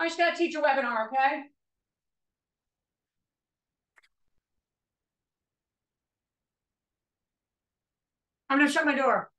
I just gotta teach a webinar, okay? I'm gonna shut my door.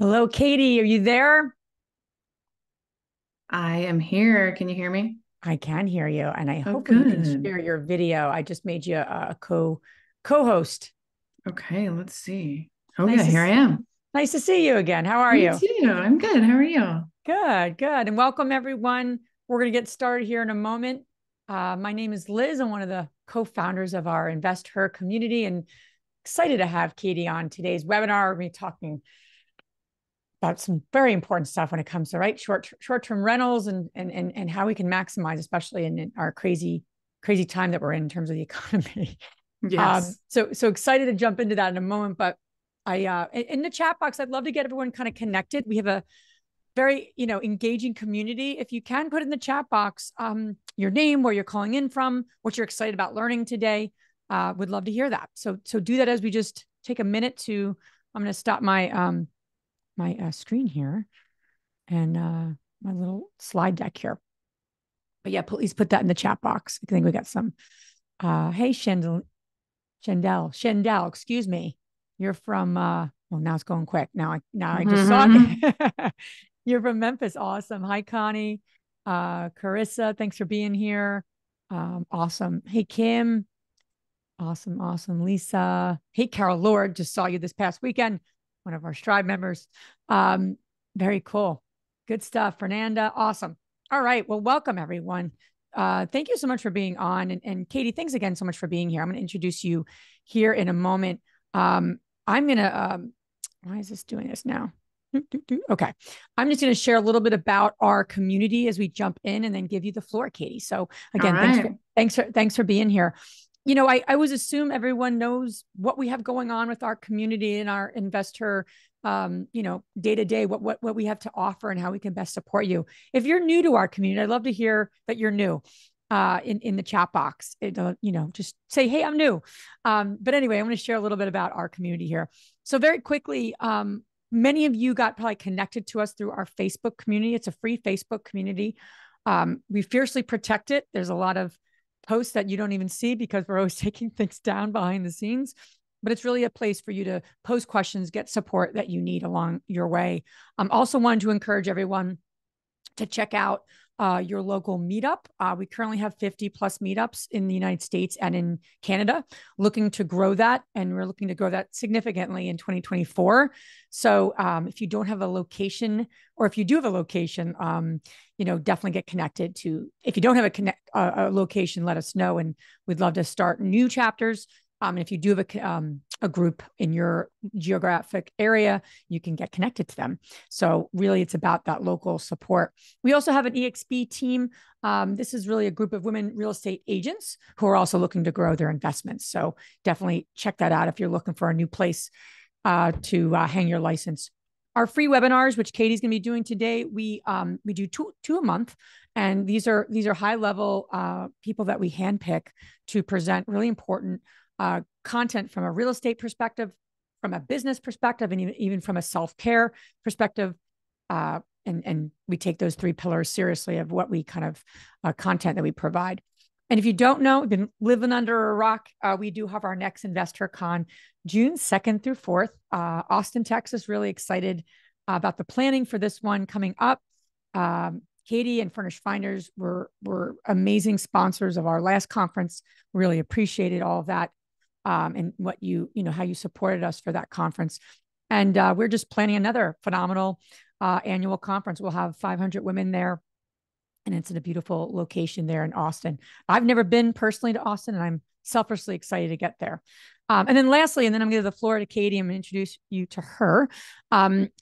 Hello, Katie. Are you there? I am here. Can you hear me? I can hear you, and I Oh, hopefully you can good. share your video. I just made you a co-host. Okay, let's see. Oh, Nice yeah, to here I s- am. nice to see you again. How are You you? too. I'm good. How are you? Good, good, and welcome everyone. We're going to get started here in a moment. My name is Liz. I'm one of the co-founders of our Invest Her community, and excited to have Katie on today's webinar. We're going to be talking about some very important stuff when it comes to short-term rentals and how we can maximize, especially in our crazy time that we're in terms of the economy. Yes. So excited to jump into that in a moment, but I in the chat box, I'd love to get everyone kind of connected. We have a very engaging community. If you can put in the chat box your name, where you're calling in from, what you're excited about learning today, would love to hear that. So do that as we just take a minute to. I'm going to stop my screen here and my little slide deck here. But yeah, please put that in the chat box. I think we got some. Hey, Shendel, excuse me. You're from. Well, now it's going quick. Now I just saw it. You're from Memphis. Awesome. Hi, Connie. Carissa, thanks for being here. Awesome. Hey, Kim. Awesome, awesome. Lisa. Hey, Carol Lord, just saw you this past weekend, one of our Strive members. Um, Very cool. Good stuff. Fernanda, awesome. All right. Well, welcome everyone. Thank you so much for being on. And Katie, thanks again so much for being here. I'm going to introduce you here in a moment. I'm going to, why is this doing this now? Okay. I'm just going to share a little bit about our community as we jump in and then give you the floor, Katie. So All again, right. thanks for being here. I always assume everyone knows what we have going on with our community and our investor, day to day, what we have to offer and how we can best support you. If you're new to our community, I'd love to hear that you're new. In the chat box, just say, "Hey, I'm new." But anyway, I'm going to share a little bit about our community here. So very quickly, many of you got probably connected to us through our Facebook community. It's a free Facebook community. We fiercely protect it. There's a lot of posts that you don't even see because we're always taking things down behind the scenes. But it's really a place for you to post questions, get support that you need along your way. Also wanted to encourage everyone to check out your local meetup. We currently have 50 plus meetups in the United States and in Canada, looking to grow that. And we're looking to grow that significantly in 2024. So if you don't have a location, or if you do have a location, definitely get connected to. If you don't have a location, let us know. And we'd love to start new chapters. If you do have a group in your geographic area, you can get connected to them. So really, it's about that local support. We also have an EXP team. This is really a group of women real estate agents who are also looking to grow their investments. So definitely check that out if you're looking for a new place to hang your license. Our free webinars, which Katie's going to be doing today, we do two a month, and these are high level people that we handpick to present really important content from a real estate perspective, from a business perspective, and even from a self-care perspective. And we take those three pillars seriously of what we kind of content that we provide. And if you don't know, we've been living under a rock. We do have our next Investor Con June 2nd through 4th, Austin, Texas. Really excited about the planning for this one coming up. Katie and Furnished Finders were amazing sponsors of our last conference. Really appreciated all of that, and what how you supported us for that conference. And we're just planning another phenomenal annual conference. We'll have 500 women there, and it's in a beautiful location there in Austin. I've never been personally to Austin, and I'm selfishly excited to get there. And then lastly, and then I'm going to give the floor to Katie. I'm going to introduce you to her.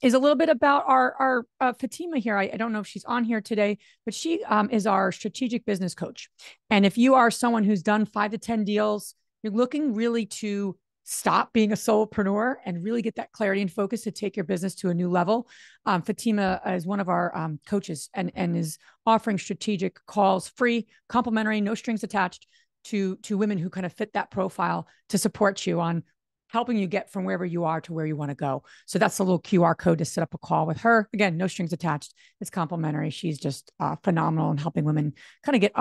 Is a little bit about our Fatima here. I don't know if she's on here today, but she is our strategic business coach. And if you are someone who's done 5 to 10 deals, you're looking really to stop being a solopreneur and really get that clarity and focus to take your business to a new level. Fatima is one of our coaches and is offering strategic calls, free, complimentary, no strings attached, to women who kind of fit that profile to support you on helping you get from wherever you are to where you want to go. So that's a little QR code to set up a call with her. Again, no strings attached. It's complimentary. She's just phenomenal in helping women kind of get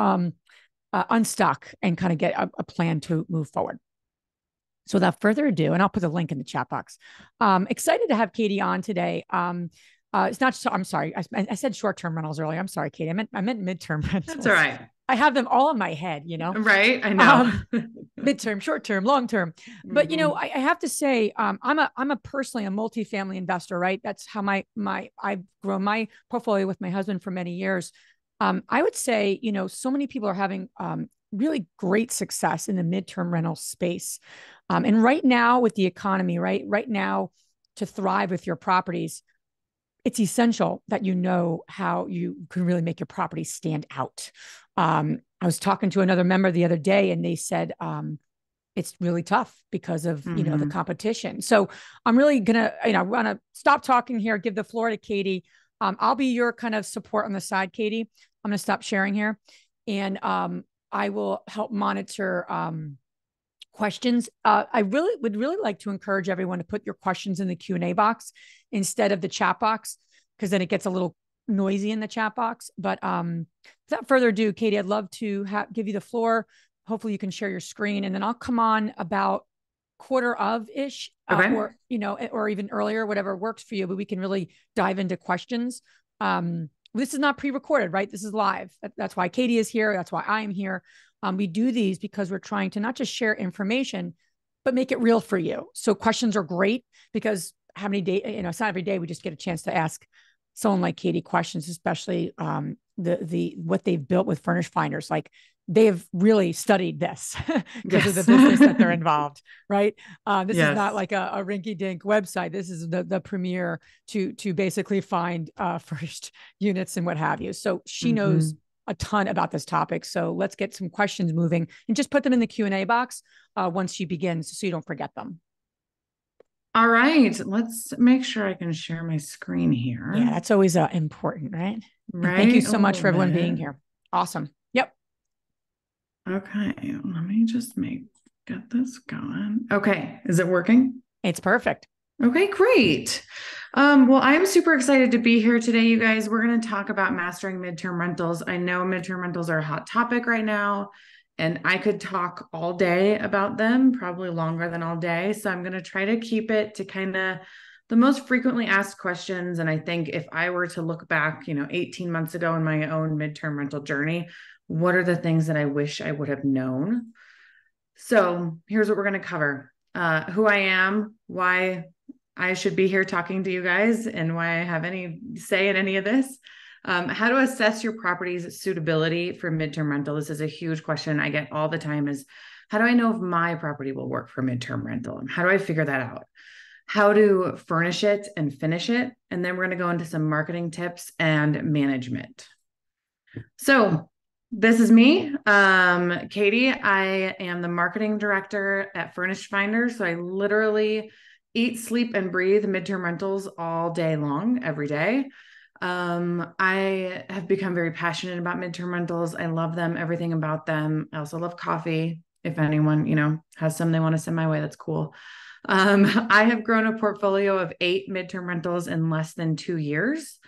unstuck and kind of get a plan to move forward. So without further ado, and I'll put the link in the chat box. Excited to have Katie on today. It's not. I'm sorry. I said short-term rentals earlier. I'm sorry, Katie. I meant midterm rentals. That's all right. I have them all in my head, you know. Right. I know. Midterm, short-term, long-term. But you know, I have to say, I'm a personally a multifamily investor, right? That's how I've grown my portfolio with my husband for many years. I would say, you know, so many people are having really great success in the midterm rental space. And right now with the economy, right now to thrive with your properties, it's essential that you know how you can really make your property stand out. I was talking to another member the other day and they said, it's really tough because of, you know, the competition. So I'm really going to, you know, I want to stop talking here, give the floor to Katie. I'll be your kind of support on the side, Katie. I'm going to stop sharing here and I will help monitor questions. I would really like to encourage everyone to put your questions in the Q&A box instead of the chat box, because then it gets a little noisy in the chat box. But without further ado, Katie, I'd love to give you the floor. Hopefully you can share your screen and then I'll come on about quarter of ish, or, you know, or even earlier, whatever works for you, but we can really dive into questions. This is not pre-recorded, right? This is live. That's why Katie is here. That's why I'm here. We do these because we're trying to not just share information, but make it real for you. So questions are great because how many days, you know, it's not every day we just get a chance to ask someone like Katie questions, especially what they've built with Furnished Finders. Like they've really studied this because of the business that they're involved, right? This is not like a rinky-dink website. This is the premier to basically find furnished units and what have you. So she knows a ton about this topic. So let's get some questions moving and just put them in the Q&A box once she begins so you don't forget them. All right, let's make sure I can share my screen here. Yeah, that's always important, right? Right. And thank you so much for everyone being here. Awesome. Yep. Okay, let me just get this going. Okay, is it working? It's perfect. Okay, great. Well, I'm super excited to be here today, you guys. We're going to talk about mastering midterm rentals. I know midterm rentals are a hot topic right now, and I could talk all day about them, probably longer than all day. So I'm going to try to keep it to kind of the most frequently asked questions. And I think if I were to look back, you know, 18 months ago in my own midterm rental journey, what are the things that I wish I would have known? So here's what we're going to cover. Who I am, why I should be here talking to you guys, and why I have any say in any of this. How to assess your property's suitability for midterm rental. This is a huge question I get all the time is, how do I know if my property will work for midterm rental? How do I figure that out? How to furnish it and finish it. And then we're going to go into some marketing tips and management. So this is me, Katie. I am the marketing director at Furnished Finder. So I literally eat, sleep, and breathe midterm rentals all day long, every day. I have become very passionate about midterm rentals. I love them, everything about them. I also love coffee. If anyone, you know, has some they want to send my way, that's cool. I have grown a portfolio of 8 midterm rentals in less than 2 years.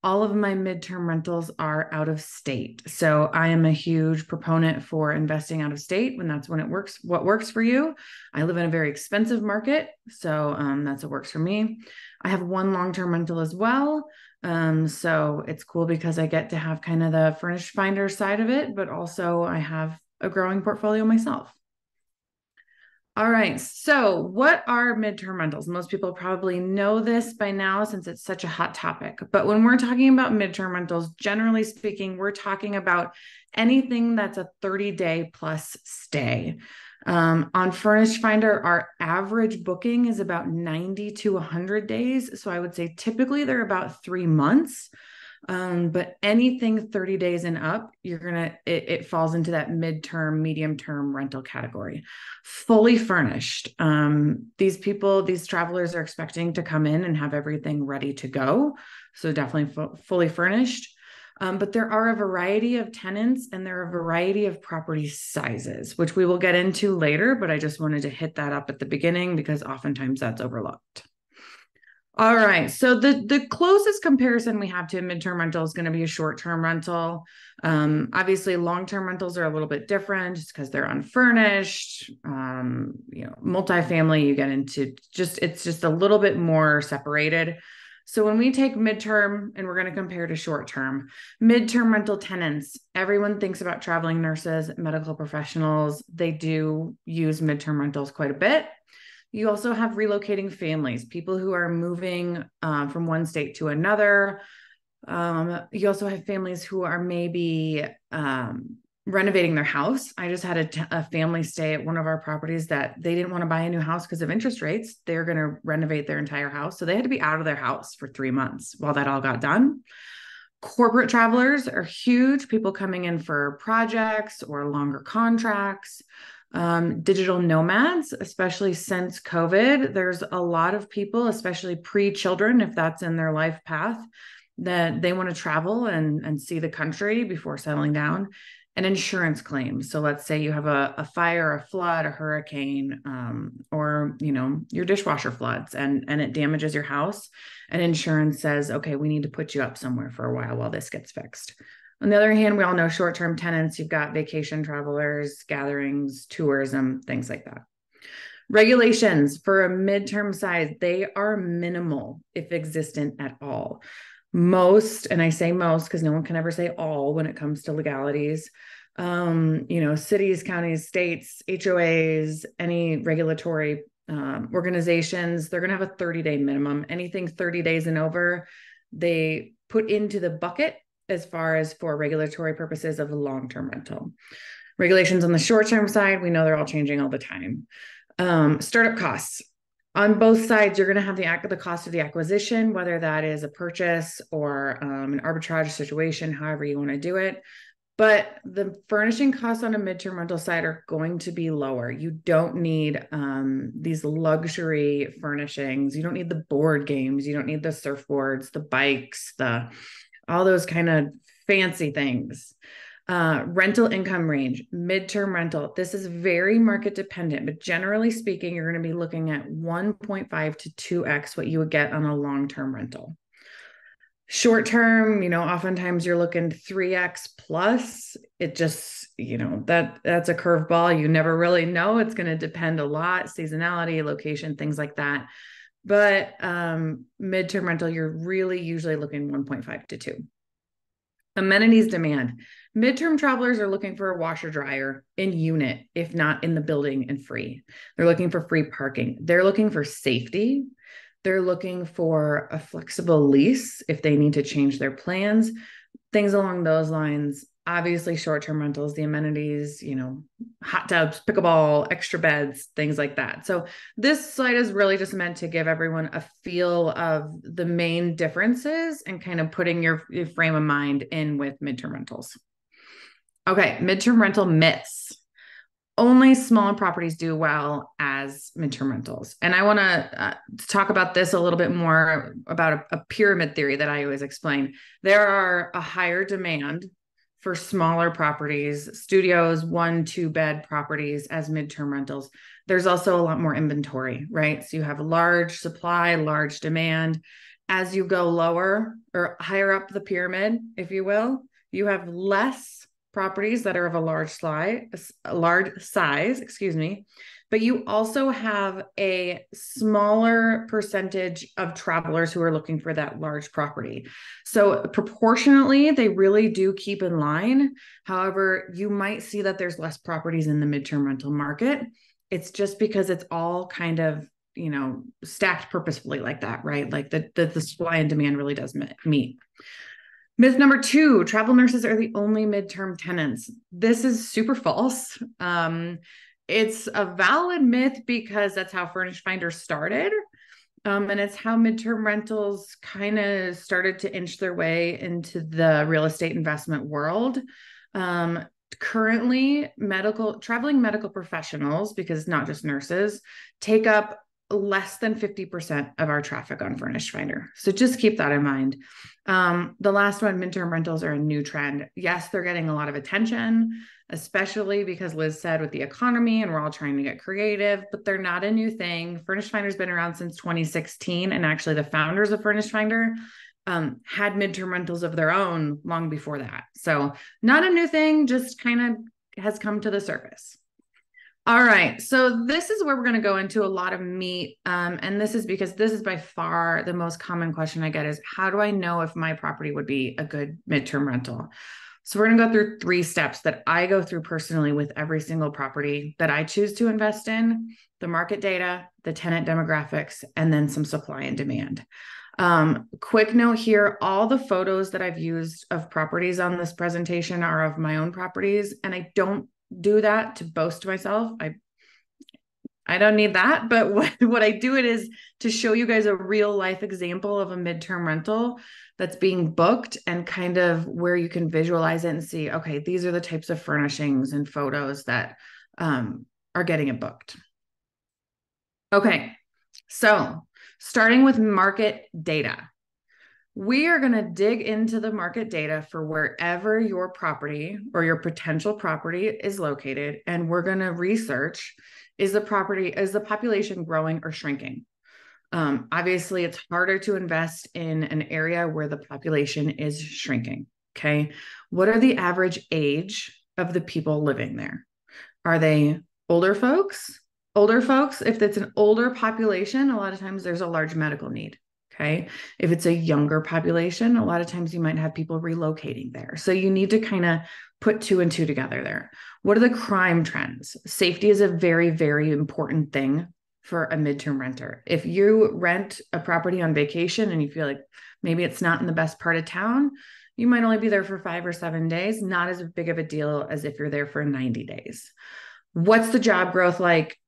All of my midterm rentals are out of state. So I am a huge proponent for investing out of state when that's when it works, what works for you. I live in a very expensive market. So that's what works for me. I have 1 long-term rental as well. So it's cool because I get to have kind of the Furnished Finder side of it, but also I have a growing portfolio myself. All right. So what are midterm rentals? Most people probably know this by now since it's such a hot topic. But when we're talking about midterm rentals, generally speaking, we're talking about anything that's a 30-day plus stay. On Furnished Finder, our average booking is about 90 to 100 days. So I would say typically they're about 3 months. But anything 30 days and up, it falls into that midterm, medium term rental category. Fully furnished. These travelers are expecting to come in and have everything ready to go. So definitely fully furnished. But there are a variety of tenants and there are a variety of property sizes, which we will get into later, but I just wanted to hit that up at the beginning because oftentimes that's overlooked. All right. So the closest comparison we have to a midterm rental is going to be a short-term rental. Obviously, long-term rentals are a little bit different just because they're unfurnished. Multifamily, you get into it's just a little bit more separated. So when we take midterm and we're going to compare to short-term, midterm rental tenants, everyone thinks about traveling nurses, medical professionals. They do use midterm rentals quite a bit. You also have relocating families, people who are moving from one state to another. You also have families who are maybe renovating their house. I just had a family stay at one of our properties that they didn't want to buy a new house because of interest rates. They're going to renovate their entire house. So they had to be out of their house for 3 months while that all got done. Corporate travelers are huge, people coming in for projects or longer contracts. Digital nomads, especially since COVID, there's a lot of people, especially pre-children, if that's in their life path, that they want to travel and see the country before settling down. And insurance claims. So let's say you have a fire, a flood, a hurricane, or your dishwasher floods and it damages your house. And insurance says, okay, we need to put you up somewhere for a while this gets fixed. On the other hand, we all know short-term tenants, you've got vacation travelers, gatherings, tourism, things like that. Regulations for a midterm size, they are minimal, if existent at all. Most, and I say most because no one can ever say all when it comes to legalities, cities, counties, states, HOAs, any regulatory organizations, they're going to have a 30-day minimum. Anything 30 days and over, they put into the bucket as far as for regulatory purposes of a long-term rental. Regulations on the short-term side, we know they're all changing all the time. Startup costs. On both sides, you're going to have the cost of the acquisition, whether that is a purchase or an arbitrage situation, however you want to do it. But the furnishing costs on a midterm rental side are going to be lower. You don't need these luxury furnishings. You don't need the board games. You don't need the surfboards, the bikes, all those kind of fancy things. Rental income range, midterm rental. This is very market dependent, but generally speaking, you're going to be looking at 1.5 to 2x what you would get on a long-term rental. Short term, oftentimes you're looking 3x plus. It just, that's a curveball. You never really know. It's going to depend a lot, seasonality, location, things like that. But midterm rental, you're really usually looking 1.5 to 2. Amenities demand. Midterm travelers are looking for a washer dryer in unit, if not in the building and free. They're looking for free parking. They're looking for safety. They're looking for a flexible lease if they need to change their plans, things along those lines. Obviously, short-term rentals, the amenities, hot tubs, pickleball, extra beds, things like that. So this slide is really just meant to give everyone a feel of the main differences and kind of putting your frame of mind in with midterm rentals. Okay, midterm rental myths. Only smaller properties do well as midterm rentals. And I want to talk about this a little bit more about a pyramid theory that I always explain. There are a higher demand for smaller properties, studios, 1-2 bed properties as midterm rentals. There's also a lot more inventory, right? So you have a large supply, large demand. As you go lower or higher up the pyramid, if you will, you have less properties that are of a large size, but you also have a smaller percentage of travelers who are looking for that large property. So proportionately, they really do keep in line. However, you might see that there's less properties in the midterm rental market. It's just because it's all kind of, stacked purposefully like that, right? Like the supply and demand really does meet. Myth number 2, travel nurses are the only midterm tenants. This is super false. It's a valid myth because that's how Furnished Finder started. And it's how midterm rentals kind of started to inch their way into the real estate investment world. Currently, traveling medical professionals, because not just nurses, take up less than 50% of our traffic on Furnished Finder. So just keep that in mind. The last one, midterm rentals are a new trend. Yes, they're getting a lot of attention, especially because Liz said with the economy and we're all trying to get creative, but they're not a new thing. Furnished Finder's been around since 2016. And actually the founders of Furnished Finder had midterm rentals of their own long before that. So not a new thing, just kind of has come to the surface. All right, so this is where we're going to go into a lot of meat. And this is because this is by far the most common question I get is, how do I know if my property would be a good midterm rental? So we're going to go through 3 steps that I go through personally with every single property that I choose to invest in: the market data, the tenant demographics, and then some supply and demand. Quick note here, all the photos that I've used of properties on this presentation are of my own properties, and I don't do that to boast myself. I don't need that, but what I do it is to show you guys a real life example of a midterm rental that's being booked and kind of where you can visualize it and see, okay, these are the types of furnishings and photos that are getting it booked. Okay, so starting with market data. We are going to dig into the market data for wherever your property or your potential property is located. And we're going to research, is the population growing or shrinking? Obviously, it's harder to invest in an area where the population is shrinking. Okay. What are the average age of the people living there? Are they older folks? Older folks, if it's an older population, a lot of times there's a large medical need. Okay. If it's a younger population, a lot of times you might have people relocating there. So you need to kind of put 2 and 2 together there. What are the crime trends? Safety is a very, very important thing for a midterm renter. If you rent a property on vacation and you feel like maybe it's not in the best part of town, you might only be there for 5 or 7 days, not as big of a deal as if you're there for 90 days. What's the job growth like?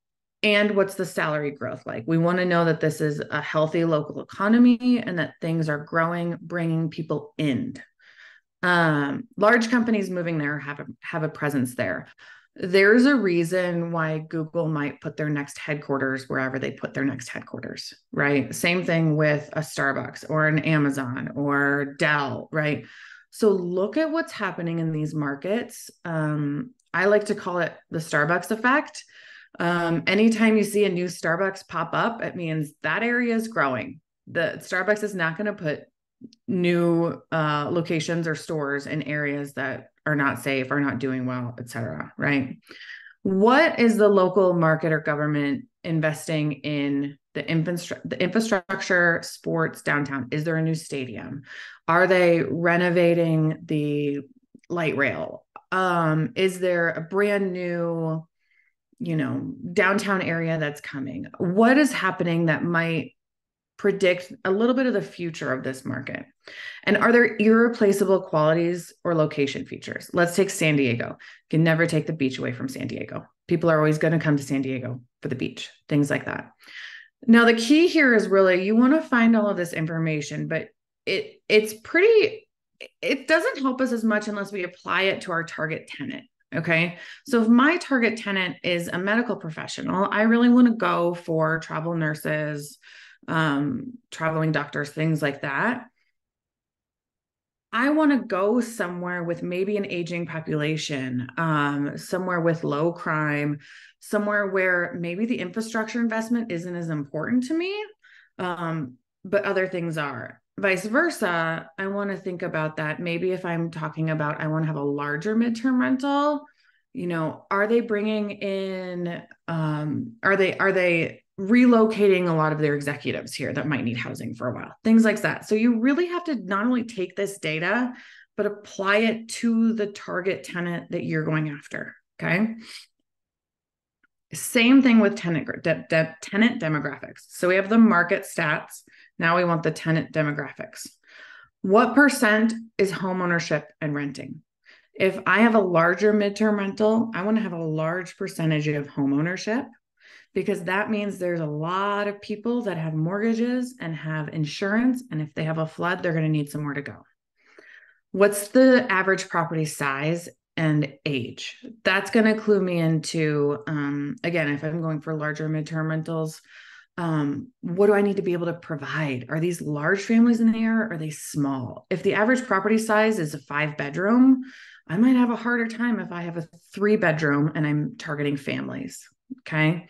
And what's the salary growth like? We want to know that this is a healthy local economy and that things are growing, bringing people in. Large companies moving there have a presence there. There's a reason why Google might put their next headquarters wherever they put their next headquarters, right? Same thing with a Starbucks or an Amazon or Dell, right? So look at what's happening in these markets. I like to call it the Starbucks effect. Anytime you see a new Starbucks pop up, it means that area is growing. The Starbucks is not going to put new locations or stores in areas that are not safe or not doing well, et cetera, right? What is the local market or government investing in the infrastructure, sports, downtown? Is there a new stadium? Are they renovating the light rail? Is there a brand new downtown area that's coming? What is happening that might predict a little bit of the future of this market? And are there irreplaceable qualities or location features? Let's take San Diego. You can never take the beach away from San Diego. People are always going to come to San Diego for the beach, things like that. Now, the key here is really, you want to find all of this information, but it doesn't help us as much unless we apply it to our target tenant. Okay. So if my target tenant is a medical professional, I really want to go for travel nurses, traveling doctors, things like that. I want to go somewhere with maybe an aging population, somewhere with low crime, somewhere where maybe the infrastructure investment isn't as important to me, but other things are. Vice versa, I want to think about that. Maybe if I'm talking about, I want to have a larger midterm rental, are they bringing in, are they relocating a lot of their executives here that might need housing for a while, things like that. So you really have to not only take this data, but apply it to the target tenant that you're going after. Okay. Same thing with tenant demographics. So we have the market stats. Now we want the tenant demographics. What percent is homeownership and renting? If I have a larger midterm rental, I want to have a large percentage of homeownership, because that means there's a lot of people that have mortgages and have insurance. And if they have a flood, they're going to need somewhere to go. What's the average property size and age? That's going to clue me into, again, if I'm going for larger midterm rentals, What do I need to be able to provide? Are these large families in there? Or are they small? If the average property size is a 5-bedroom, I might have a harder time if I have a 3-bedroom and I'm targeting families. Okay.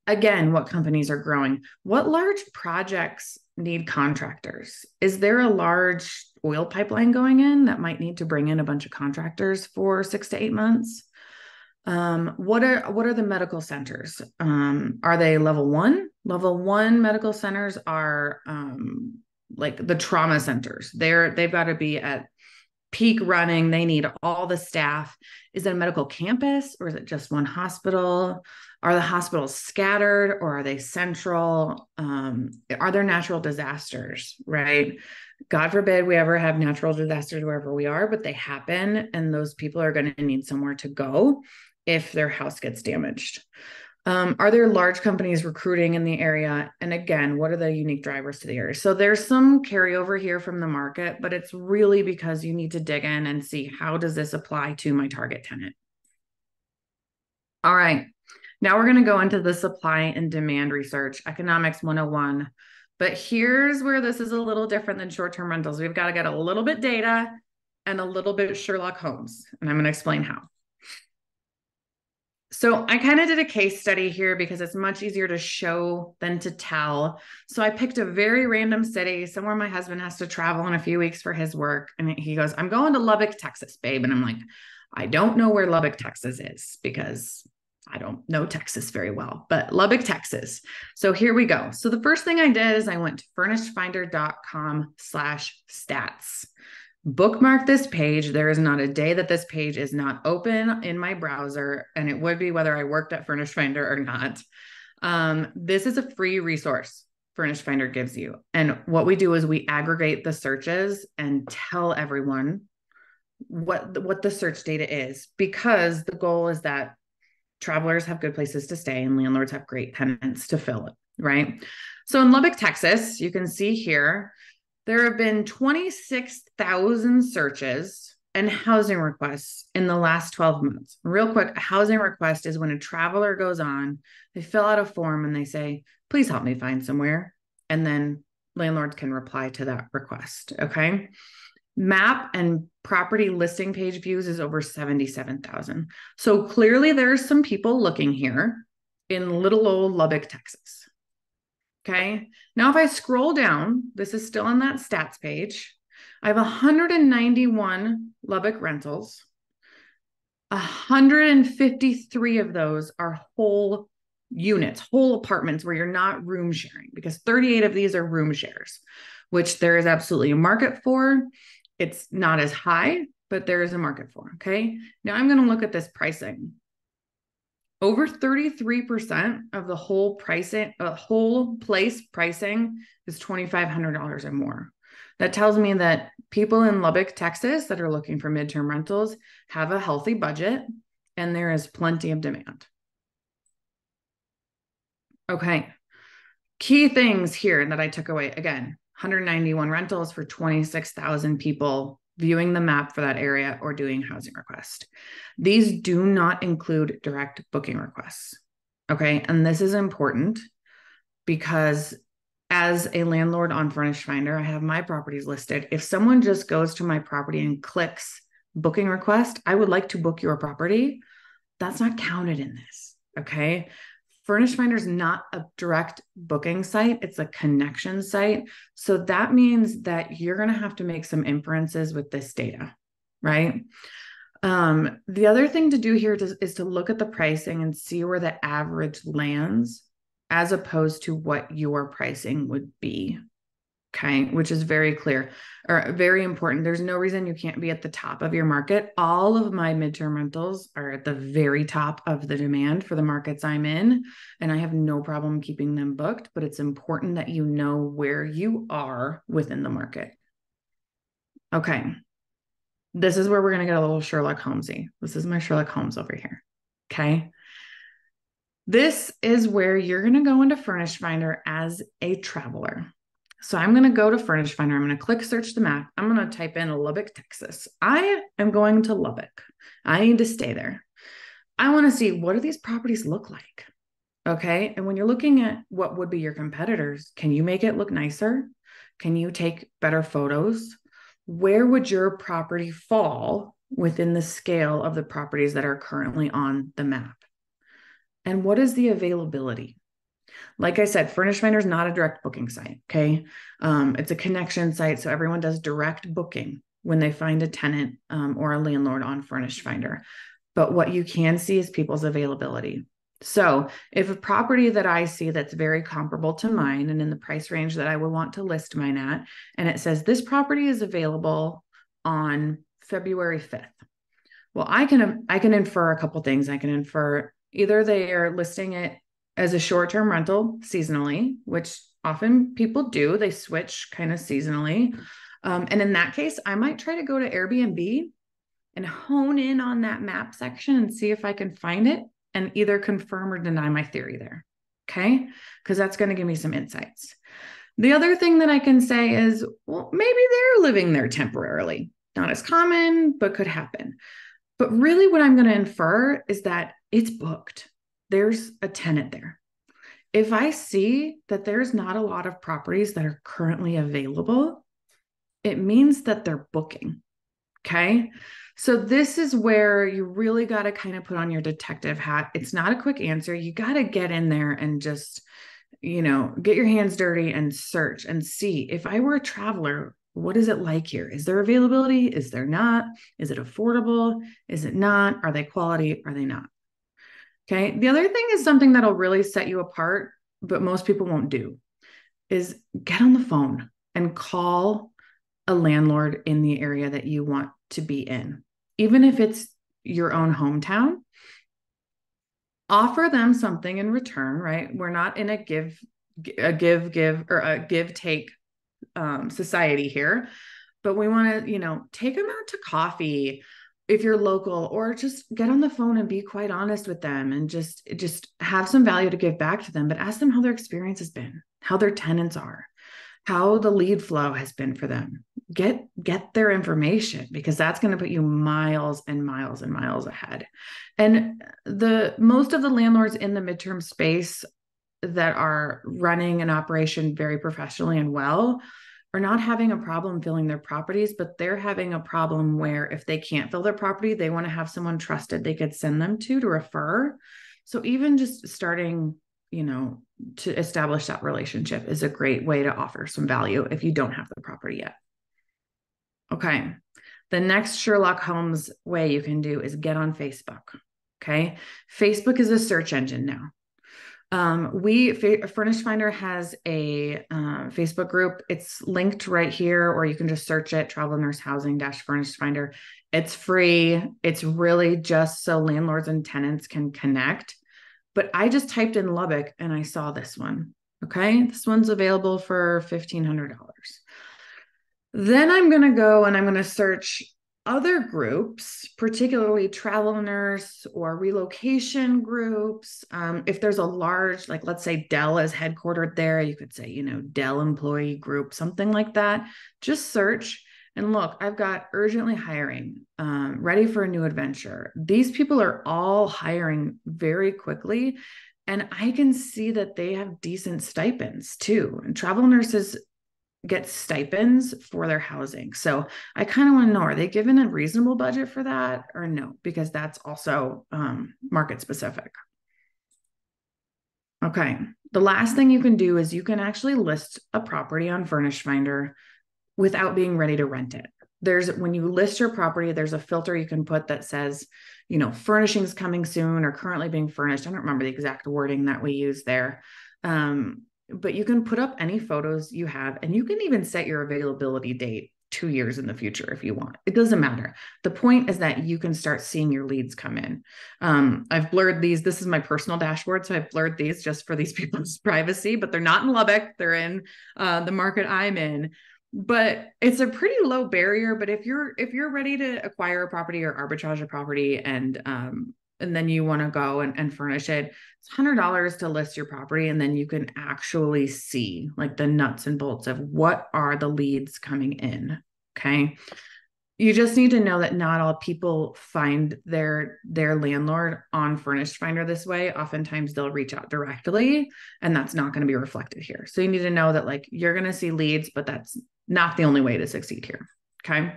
Again, what companies are growing? What large projects need contractors? Is there a large oil pipeline going in that might need to bring in a bunch of contractors for 6 to 8 months? What are the medical centers? Are they level 1? Level 1 medical centers are like the trauma centers. They've got to be at peak running. They need all the staff. Is it a medical campus or is it just one hospital? Are the hospitals scattered or are they central? Are there natural disasters, right? God forbid we ever have natural disasters wherever we are, but they happen, and those people are going to need somewhere to go if their house gets damaged. Are there large companies recruiting in the area? And again, what are the unique drivers to the area? So there's some carryover here from the market, but it's really because you need to dig in and see, how does this apply to my target tenant? All right. Now we're going to go into the supply and demand research, economics 101. But here's where this is a little different than short-term rentals. We've got to get a little bit data and a little bit Sherlock Holmes, and I'm going to explain how. So I kind of did a case study here because it's much easier to show than to tell. So I picked a very random city, somewhere my husband has to travel in a few weeks for his work. And he goes, I'm going to Lubbock, Texas, babe. And I'm like, I don't know where Lubbock, Texas is because I don't know Texas very well, but Lubbock, Texas. So here we go. So the first thing I did is I went to furnishedfinder.com/stats. Bookmark this page. There is not a day that this page is not open in my browser, and it would be whether I worked at Furnished Finder or not. This is a free resource Furnished Finder gives you. And what we do is we aggregate the searches and tell everyone what the search data is, because the goal is that travelers have good places to stay and landlords have great tenants to fill it, right? So in Lubbock, Texas, you can see here, there have been 26,000 searches and housing requests in the last 12 months. Real quick, a housing request is when a traveler goes on, they fill out a form and they say, please help me find somewhere. And then landlords can reply to that request, okay? Map and property listing page views is over 77,000. So clearly there's some people looking here in little old Lubbock, Texas. Okay. Now, if I scroll down, this is still on that stats page. I have 191 Lubbock rentals. 153 of those are whole units, whole apartments where you're not room sharing, because 38 of these are room shares, which there is absolutely a market for. It's not as high, but there is a market for. Okay. Now I'm going to look at this pricing. Over 33% of the whole pricing, whole place pricing is $2,500 or more. That tells me that people in Lubbock, Texas that are looking for midterm rentals have a healthy budget and there is plenty of demand. Okay. Key things here that I took away. Again, 191 rentals for 26,000 people viewing the map for that area or doing housing request. These do not include direct booking requests. Okay. And this is important because as a landlord on Furnished Finder, I have my properties listed. If someone just goes to my property and clicks booking request, I would like to book your property, that's not counted in this. Okay. Furnished Finder is not a direct booking site. It's a connection site. So that means that you're going to have to make some inferences with this data, right? The other thing to do here is to look at the pricing and see where the average lands as opposed to what your pricing would be. Okay, which is very clear or very important. There's no reason you can't be at the top of your market. All of my midterm rentals are at the very top of the demand for the markets I'm in, and I have no problem keeping them booked, but it's important that you know where you are within the market. Okay, this is where we're going to get a little Sherlock Holmesy. This is my Sherlock Holmes over here. Okay. This is where you're going to go into Furnished Finder as a traveler. So I'm going to go to Furnished Finder. I'm going to click search the map. I'm going to type in Lubbock, Texas. I am going to Lubbock. I need to stay there. I want to see, what do these properties look like? Okay. And when you're looking at what would be your competitors, can you make it look nicer? Can you take better photos? Where would your property fall within the scale of the properties that are currently on the map? And what is the availability? Like I said, Furnished Finder is not a direct booking site. Okay. It's a connection site. So everyone does direct booking when they find a tenant or a landlord on Furnished Finder. But what you can see is people's availability. So if a property that I see that's very comparable to mine and in the price range that I would want to list mine at, and it says this property is available on February 5th. Well, I can infer a couple things. I can infer either they are listing it as a short-term rental seasonally, which often people do. They switch kind of seasonally. And in that case, I might try to go to Airbnb and hone in on that map section and see if I can find it and either confirm or deny my theory there. Okay. Because that's going to give me some insights. The other thing that I can say is, well, maybe they're living there temporarily. Not as common, but could happen. But really, what I'm going to infer is that it's booked. There's a tenant there. If I see that there's not a lot of properties that are currently available, it means that they're booking. Okay. So this is where you really got to kind of put on your detective hat. It's not a quick answer. You got to get in there and just, get your hands dirty and search and see. If I were a traveler, what is it like here? Is there availability? Is there not? Is it affordable? Is it not? Are they quality? Are they not? Okay. The other thing is something that'll really set you apart, but most people won't do, is get on the phone and call a landlord in the area that you want to be in. Even if it's your own hometown, offer them something in return, right? We're not in a give take society here, but we want to, take them out to coffee if you're local, or just get on the phone and be quite honest with them and just have some value to give back to them, but ask them how their experience has been, how their tenants are, how the lead flow has been for them. Get their information, because that's going to put you miles and miles and miles ahead. And most of the landlords in the midterm space that are running an operation very professionally and well are not having a problem filling their properties, but they're having a problem where if they can't fill their property, they want to have someone trusted they could send them to refer. So even just starting, to establish that relationship is a great way to offer some value if you don't have the property yet. Okay. The next Sherlock Holmes way you can do is get on Facebook. Okay. Facebook is a search engine now. Furnished Finder has a Facebook group. It's linked right here, or you can just search it, Travel Nurse Housing Furnished Finder. It's free. It's really just so landlords and tenants can connect. But I just typed in Lubbock and I saw this one. Okay. This one's available for $1,500. Then I'm going to go and I'm going to search other groups, particularly travel nurse or relocation groups. If there's a large, like let's say Dell is headquartered there, you could say, Dell employee group, something like that. Just search and look, I've got urgently hiring, ready for a new adventure. These people are all hiring very quickly. And I can see that they have decent stipends too. And travel nurses get stipends for their housing. So I kind of want to know, are they given a reasonable budget for that or no? Because that's also market specific. Okay. The last thing you can do is you can actually list a property on Furnished Finder without being ready to rent it. When you list your property, there's a filter you can put that says, furnishings coming soon or currently being furnished. I don't remember the exact wording that we use there. But you can put up any photos you have, and you can even set your availability date 2 years in the future if you want. It doesn't matter. The point is that you can start seeing your leads come in. I've blurred these. This is my personal dashboard, so I've blurred these just for these people's privacy, but they're not in Lubbock. They're in the market I'm in. But it's a pretty low barrier. But if you're ready to acquire a property or arbitrage a property and then you want to go and furnish it, it's $100 to list your property. And then you can actually see like the nuts and bolts of what are the leads coming in. Okay. you just need to know that not all people find their landlord on Furnished Finder this way. Oftentimes they'll reach out directly, and that's not going to be reflected here. So you need to know that like you're going to see leads, but that's not the only way to succeed here. Okay.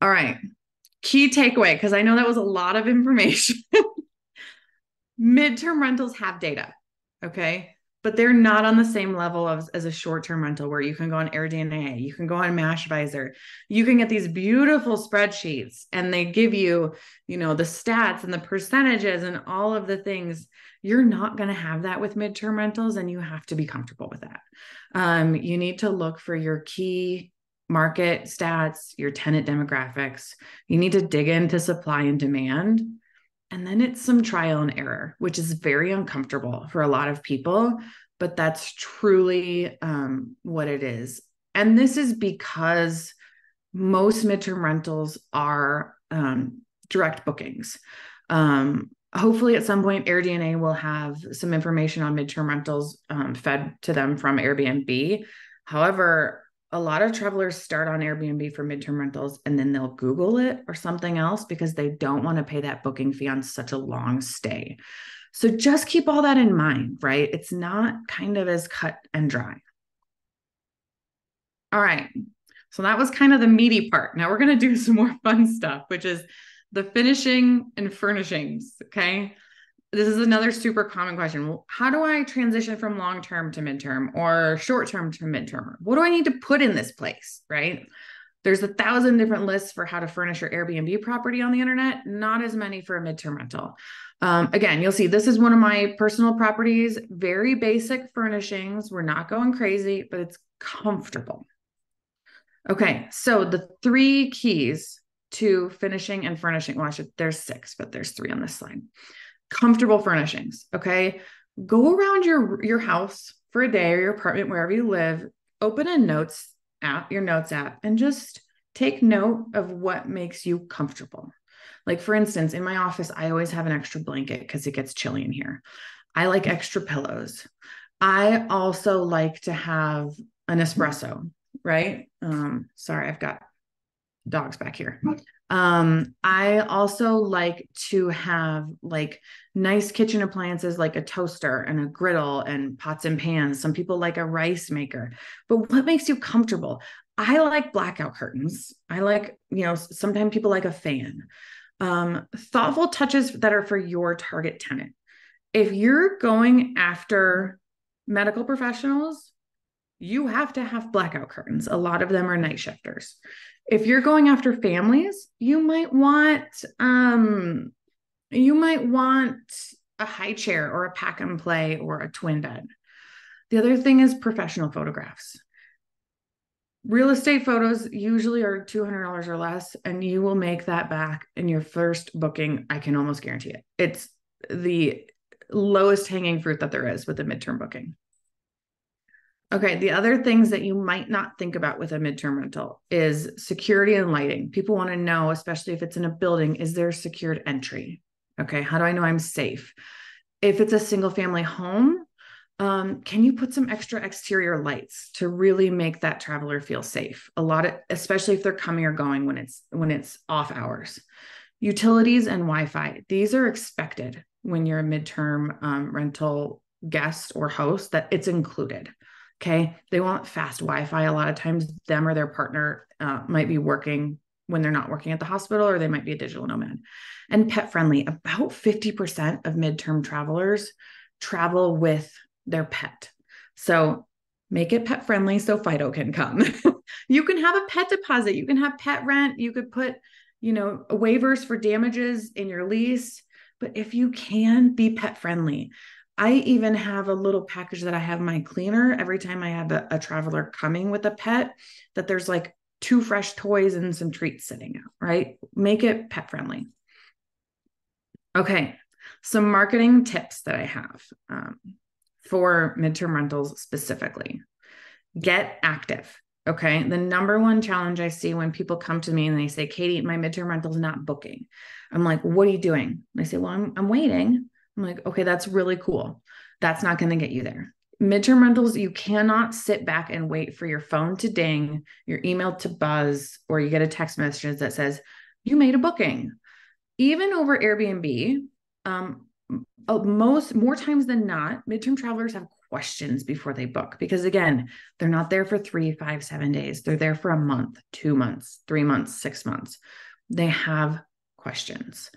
All right. Key takeaway, because I know that was a lot of information. Midterm rentals have data. Okay. But they're not on the same level as a short-term rental where you can go on AirDNA, you can go on Mashvisor, you can get these beautiful spreadsheets and they give you, the stats and the percentages and all of the things. You're not going to have that with midterm rentals, and you have to be comfortable with that. You need to look for your key market stats, your tenant demographics. You need to dig into supply and demand. And then it's some trial and error, which is very uncomfortable for a lot of people, but that's truly what it is. And this is because most midterm rentals are direct bookings. Hopefully at some point, AirDNA will have some information on midterm rentals fed to them from Airbnb. However, a lot of travelers start on Airbnb for midterm rentals and then they'll Google it or something else because they don't want to pay that booking fee on such a long stay. So just keep all that in mind, right? It's not kind of as cut and dry. All right. So that was kind of the meaty part. Now we're going to do some more fun stuff, which is the finishing and furnishings. Okay. This is another super common question. Well, how do I transition from long-term to midterm or short-term to midterm? What do I need to put in this place, right? There's 1,000 different lists for how to furnish your Airbnb property on the internet, not as many for a midterm rental. Again, you'll see this is one of my personal properties, very basic furnishings. We're not going crazy, but it's comfortable. Okay, so the 3 keys to finishing and furnishing, well, there's 6, but there's 3 on this slide. Comfortable furnishings. Okay. Go around your house for a day or your apartment, wherever you live, open a notes app, your notes app, and just take note of what makes you comfortable. Like for instance, in my office, I always have an extra blanket because it gets chilly in here. I like extra pillows. I also like to have an espresso, right? Sorry, I've got dogs back here. I also like to have like nice kitchen appliances like a toaster and a griddle and pots and pans. Some people like a rice maker, but what makes you comfortable? I like blackout curtains. I like, sometimes people like a fan. Thoughtful touches that are for your target tenant. If you're going after medical professionals, you have to have blackout curtains. A lot of them are night shifters. If you're going after families, you might want a high chair or a pack and play or a twin bed. The other thing is professional photographs. Real estate photos usually are $200 or less, and you will make that back in your first booking. I can almost guarantee it. It's the lowest hanging fruit that there is with a midterm booking. Okay, the other things that you might not think about with a midterm rental is security and lighting. People want to know, especially if it's in a building, is there secured entry? Okay, how do I know I'm safe? If it's a single family home, can you put some extra exterior lights to really make that traveler feel safe? Especially if they're coming or going when it's off hours. Utilities and Wi-Fi, these are expected when you're a midterm rental guest or host, that it's included. Okay. They want fast Wi-Fi. A lot of times them or their partner might be working when they're not working at the hospital, or they might be a digital nomad. And pet friendly. About 50% of midterm travelers travel with their pet. So make it pet friendly so Fido can come. You can have a pet deposit. You can have pet rent. You could put, waivers for damages in your lease. But if you can, be pet friendly. I even have a little package that I have my cleaner every time I have a traveler coming with a pet, that there's like 2 fresh toys and some treats sitting out, right? Make it pet friendly. Okay. Some marketing tips that I have for midterm rentals specifically. Get active. Okay. The number one challenge I see when people come to me and they say, Katie, my midterm rental is not booking. I'm like, what are you doing? They say, well, I'm waiting. I'm like, okay, that's really cool. That's not going to get you there. midterm rentals, you cannot sit back and wait for your phone to ding, your email to buzz, or you get a text message that says, you made a booking. Even over Airbnb, more times than not, midterm travelers have questions before they book because again, they're not there for 3, 5, 7 days. They're there for a month, 2 months, 3 months, 6 months. They have questions.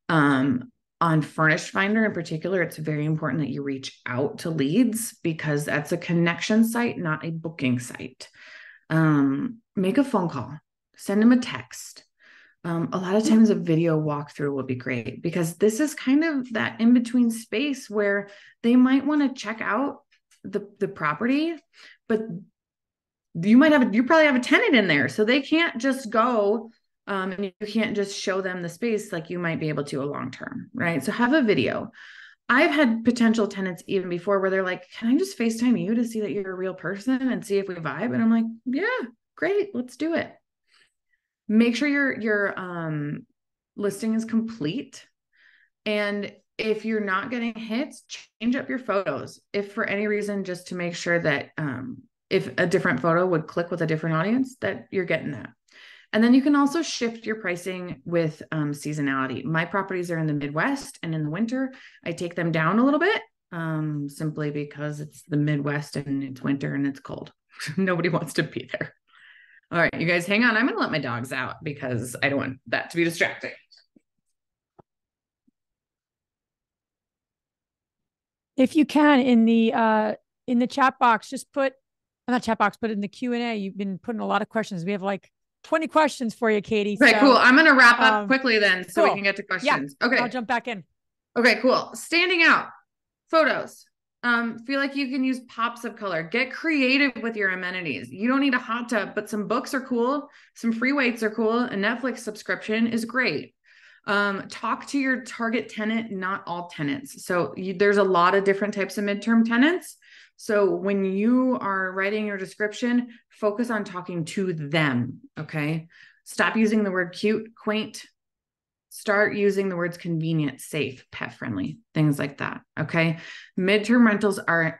On Furnished Finder in particular, it's very important that you reach out to leads because that's a connection site, not a booking site. Make a phone call, send them a text. A lot of times a video walkthrough will be great because this is kind of that in-between space where they might want to check out the property, but you probably have a tenant in there. So they can't just go, and you can't just show them the space like you might be able to a long-term, right? So have a video. I've had potential tenants even before where they're like, can I just FaceTime you to see that you're a real person and see if we vibe? And I'm like, yeah, great. Let's do it. Make sure your listing is complete. And if you're not getting hits, change up your photos. If for any reason, just to make sure that if a different photo would click with a different audience, that you're getting that. And then you can also shift your pricing with seasonality. My properties are in the Midwest, and in the winter, I take them down a little bit simply because it's the Midwest and it's winter and it's cold. Nobody wants to be there. All right, you guys hang on. I'm going to let my dogs out because I don't want that to be distracting. If you can, in the chat box, just put, not chat box, but in the Q&A, you've been putting a lot of questions. We have like 20 questions for you, Katie. Okay, so, cool. I'm going to wrap up quickly then so cool. we can get to questions. Yeah, okay. I'll jump back in. Okay, cool. Standing out photos. Feel like you can use pops of color. Get creative with your amenities. You don't need a hot tub, but some books are cool. Some free weights are cool. A Netflix subscription is great. Talk to your target tenant, not all tenants. So there's a lot of different types of midterm tenants. So when you are writing your description, focus on talking to them. Okay. Stop using the word cute, quaint. Start using the words convenient, safe, pet friendly, things like that. Okay. Midterm rentals are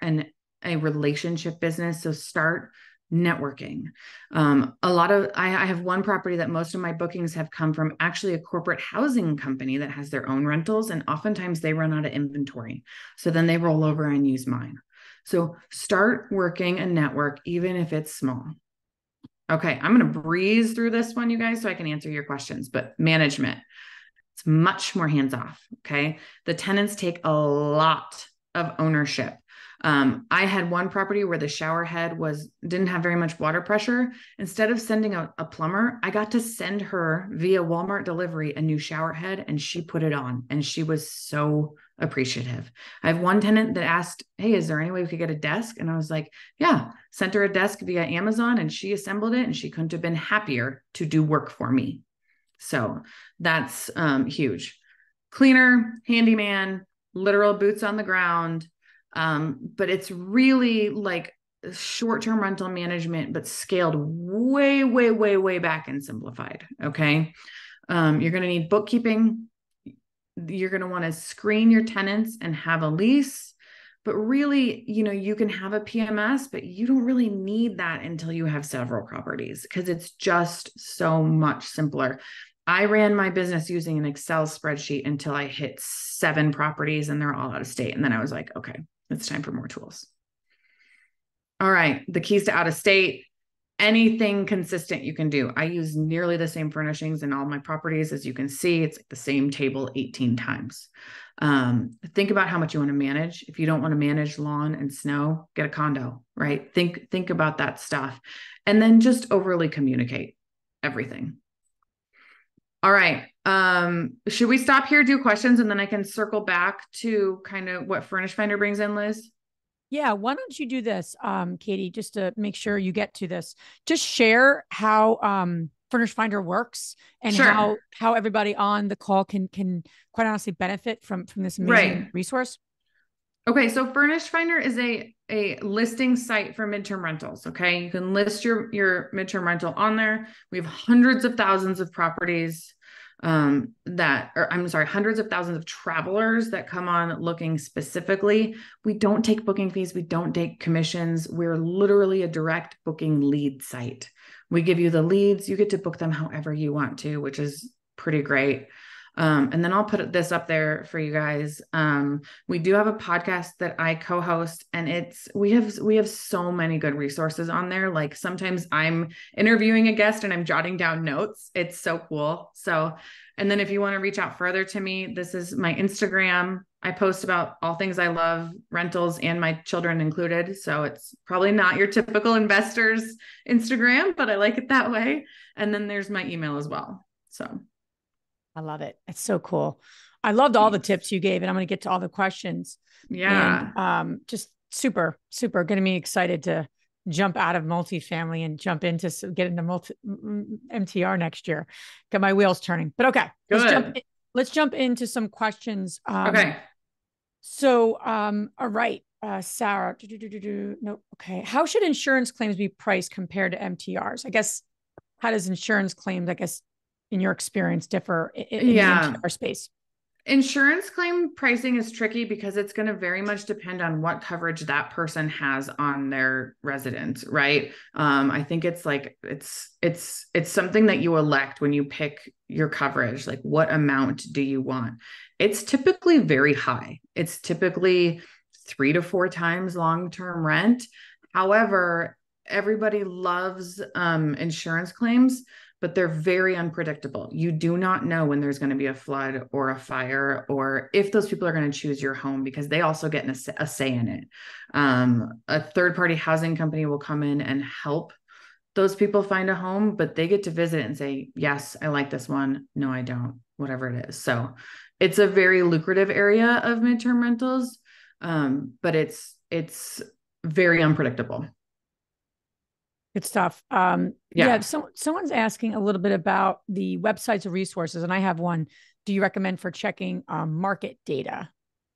a relationship business. So start networking. I have one property that most of my bookings have come from actually a corporate housing company that has their own rentals. And oftentimes they run out of inventory. So then they roll over and use mine. So start working a network, even if it's small. Okay. I'm going to breeze through this one, you guys, so I can answer your questions, but management. It's much more hands-off. Okay. The tenants take a lot of ownership. I had one property where the shower head didn't have very much water pressure. Instead of sending a plumber, I got to send her via Walmart delivery a new shower head, and she put it on, and she was so appreciative. I have one tenant that asked, hey, is there any way we could get a desk? And I was like, yeah, sent her a desk via Amazon, and she assembled it, and she couldn't have been happier to do work for me. So that's huge. Cleaner, handyman, literal boots on the ground. But it's really like short-term rental management, but scaled way, way, way, way back and simplified. Okay. You're going to need bookkeeping. You're going to want to screen your tenants and have a lease, but really, you can have a PMS, but you don't really need that until you have several properties because it's just so much simpler. I ran my business using an Excel spreadsheet until I hit 7 properties and they're all out of state. And then I was like, okay, it's time for more tools. All right. The keys to out of state, anything consistent you can do. I use nearly the same furnishings in all my properties. As you can see, it's like the same table 18 times. Think about how much you want to manage. If you don't want to manage lawn and snow, get a condo, right? Think about that stuff. And then just overly communicate everything. All right. Should we stop here, do questions, and then I can circle back to kind of what Furnished Finder brings in, Liz? Yeah. Why don't you do this, Katie, just to make sure you get to this, just share how, Furnished Finder works and Sure. how everybody on the call can quite honestly benefit from this amazing resource. Okay. So Furnished Finder is a listing site for midterm rentals. Okay. You can list your midterm rental on there. We have hundreds of thousands of properties. hundreds of thousands of travelers that come on looking specifically. We don't take booking fees. We don't take commissions. We're literally a direct booking lead site. We give you the leads. You get to book them however you want to, which is pretty great. And then I'll put this up there for you guys. We do have a podcast that I co-host, and we have so many good resources on there. Like sometimes I'm interviewing a guest and I'm jotting down notes. It's so cool. So, and then if you want to reach out further to me, this is my Instagram. I post about all things I love, rentals and my children included. So it's probably not your typical investor's Instagram, but I like it that way. And then there's my email as well. So I love it. It's so cool. I loved all the tips you gave, and I'm going to get to all the questions. Yeah. And just super, super getting me excited to jump out of multifamily and get into MTR next year. Got my wheels turning. But okay, let's jump into some questions. Okay. So, all right, Sarah. No, okay. How should insurance claims be priced compared to MTRs? I guess. How does insurance claims, I guess, in your experience, differ in the MTR space? Insurance claim pricing is tricky because it's going to very much depend on what coverage that person has on their residence, right? I think it's like it's something that you elect when you pick your coverage. Like, what amount do you want? It's typically very high. It's typically 3 to 4 times long-term rent. However, everybody loves insurance claims, but they're very unpredictable. You do not know when there's going to be a flood or a fire, or if those people are going to choose your home, because they also get a say in it. A third-party housing company will come in and help those people find a home, but they get to visit and say, yes, I like this one. No, I don't, whatever it is. So it's a very lucrative area of midterm rentals, but it's very unpredictable. Good stuff. So someone's asking a little bit about the websites of resources, and I have one. Do you recommend for checking market data?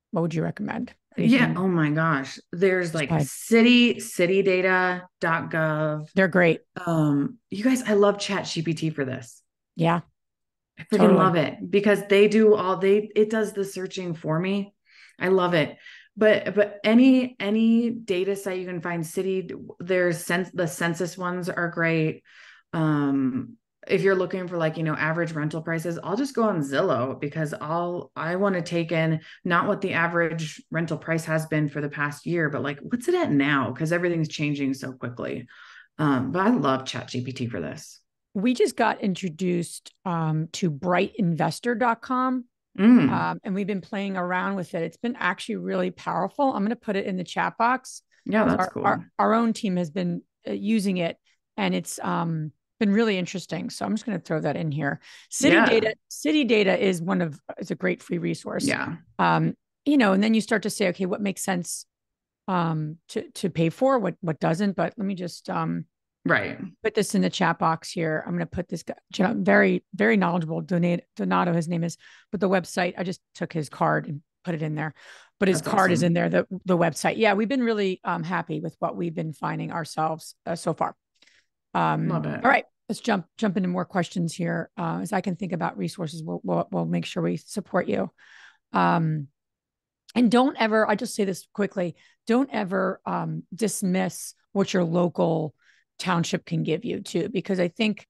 What would you recommend? Yeah. Oh my gosh. There's like citydata.gov. They're great. You guys, I love ChatGPT for this. Yeah. I freaking love it because it does the searching for me. I love it. But any data site you can find, the census ones are great. If you're looking for average rental prices, I'll just go on Zillow because I want to take in not what the average rental price has been for the past year, but what's it at now? Because everything's changing so quickly. But I love ChatGPT for this. We just got introduced to brightinvestor.com. And we've been playing around with it. It's been actually really powerful. I'm going to put it in the chat box. Yeah, that's cool. Our own team has been using it, and it's been really interesting. So I'm just going to throw that in here. City Data is a great free resource. Yeah. And then you start to say, okay, what makes sense to pay for, what doesn't. But let me just put this in the chat box here. I'm going to put this guy, very, very knowledgeable, Donato, his name is, but the website, I just took his card and put it in there, but his card is in there, the website. Yeah, we've been really happy with what we've been finding ourselves so far. Love it. All right, let's jump into more questions here. As I can think about resources, we'll make sure we support you. And don't ever, I just say this quickly, don't ever dismiss what your local township can give you too, because I think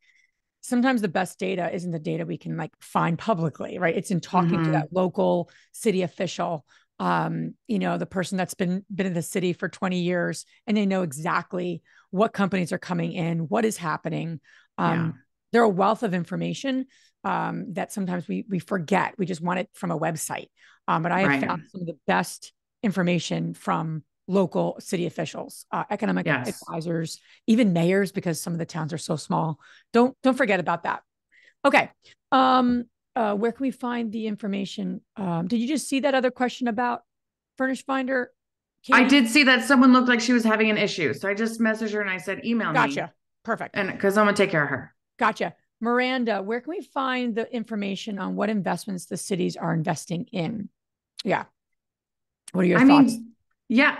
sometimes the best data isn't the data we can find publicly, right? It's in talking to that local city official, the person that's been in the city for 20 years, and they know exactly what companies are coming in, what is happening. They're a wealth of information that sometimes we forget. We just want it from a website. But I have found some of the best information from local city officials, economic advisors, even mayors, because some of the towns are so small. Don't forget about that. Okay. Where can we find the information? Did you just see that other question about Furnished Finder? Katie? I did see that someone looked like she was having an issue. So I just messaged her and I said, email me. Gotcha. Perfect. And because I'm going to take care of her. Gotcha. Miranda, where can we find the information on what investments the cities are investing in? Yeah. What are your thoughts? Yeah,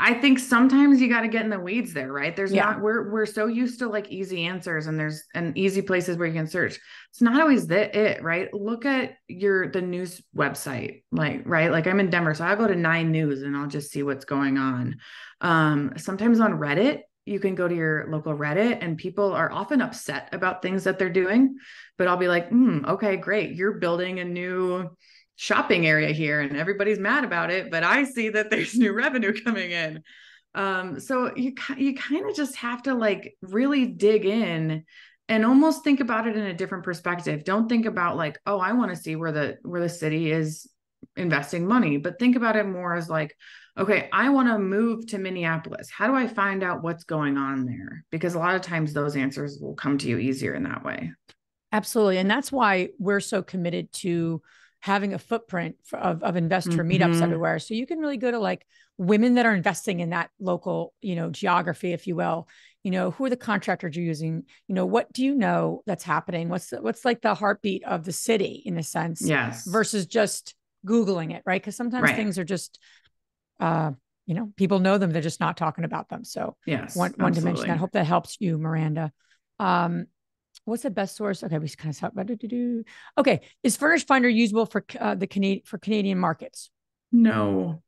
I think sometimes you got to get in the weeds there, right? There's Yeah. not, we're so used to like easy answers and easy places where you can search. It's not always it, right? Look at the news website, like, right? Like I'm in Denver, so I'll go to 9 News and I'll just see what's going on. Sometimes on Reddit, you can go to your local Reddit and people are often upset about things that they're doing, but I'll be like, okay, great. You're building a new shopping area here and everybody's mad about it, but I see that there's new revenue coming in. So you kind of just have to like really dig in and almost think about it in a different perspective. Don't think about like, oh, I want to see where the city is investing money, but think about it more as like, okay, I want to move to Minneapolis. How do I find out what's going on there? Because a lot of times those answers will come to you easier in that way. Absolutely. And that's why we're so committed to having a footprint of investor meetups everywhere. So you can really go to like women that are investing in that local, geography, if you will. Who are the contractors you're using? What do you know that's happening? What's like the heartbeat of the city in a sense? Yes. Versus just Googling it, right? Because sometimes things are just, people know them, they're just not talking about them. So yes, one to mention that. I hope that helps you, Miranda. What's the best source? Okay, we kind of talked about it. Okay, is Furnished Finder usable for Canadian markets? No,